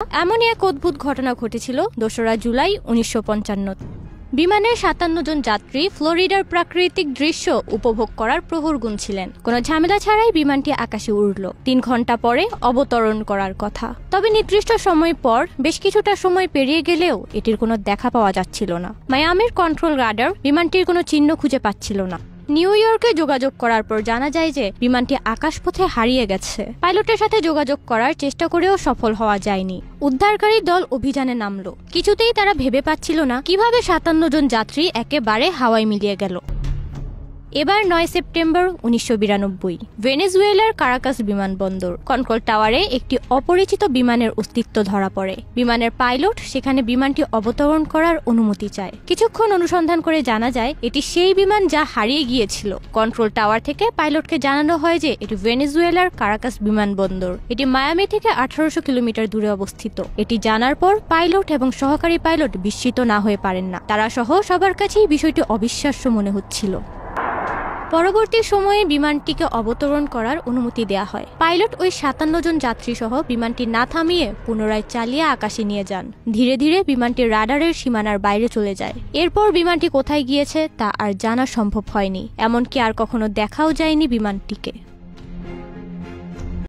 এমনই এক অদ্ভুত ঘটনা ঘটেছিল ২রা জুলাই ১৯৫৫। বিমানের ৫৭ জন যাত্রী ফ্লোরিডার প্রাকৃতিক দৃশ্য উপভোগ করার প্রহর গুনছিলেন। কোনো ঝামেলা ছাড়াই বিমানটি আকাশে উড়ল। ৩ ঘন্টা পরে অবতরণ করার কথা। তবে নির্দিষ্ট সময় পর বেশ কিছুটা সময় পেরিয়ে গেলেও এটির কোনো দেখা পাওয়া যাচ্ছিল না। মায়ামির কন্ট্রোল রাডার বিমানটির কোনো চিহ্ন খুঁজে পাচ্ছিল না। নিউ ইয়র্কে যোগাযোগ করার পর জানা যায় যে বিমানটি আকাশপথে হারিয়ে গেছে। পাইলটের সাথে যোগাযোগ করার চেষ্টা করেও সফল হওয়া যায়নি। উদ্ধারকারী দল অভিযানে নামলো। কিছুতেই তারা ভেবে পাচ্ছিল না কিভাবে ৫৭ জন যাত্রী একেবারে হাওয়ায় মিলিয়ে গেল। এবার ৯ সেপ্টেম্বর ১৯৯২ ভেনেজুয়েলার কারাকাস বিমানবন্দর কন্ট্রোল টাওয়ারে একটি অপরিচিত বিমানের অস্তিত্ব ধরা পড়ে। বিমানের পাইলট সেখানে বিমানটি অবতরণ করার অনুমতি চায়। কিছুক্ষণ অনুসন্ধান করে জানা যায় এটি সেই বিমান যা হারিয়ে গিয়েছিল। কন্ট্রোল টাওয়ার থেকে পাইলটকে জানানো হয় যে এটি ভেনেজুয়েলার কারাকাস বিমানবন্দর। এটি মায়ামি থেকে ১৮০০ কিলোমিটার দূরে অবস্থিত। এটি জানার পর পাইলট এবং সহকারী পাইলট বিস্মিত না হয়ে পারেন না। তারা সহ সবার কাছেই বিষয়টি অবিশ্বাস্য মনে হচ্ছিল। পরবর্তী সময়ে বিমানটিকে অবতরণ করার অনুমতি দেয়া হয়। পাইলট ওই ৫৭ জন যাত্রী সহ বিমানটি না থামিয়ে পুনরায় চালিয়ে আকাশে নিয়ে যান। ধীরে ধীরে বিমানটি রাডারের সীমানার বাইরে চলে যায়। এরপর বিমানটি কোথায় গিয়েছে তা আর জানা সম্ভব হয়নি। এমনকি আর কখনো দেখাও যায়নি বিমানটিকে।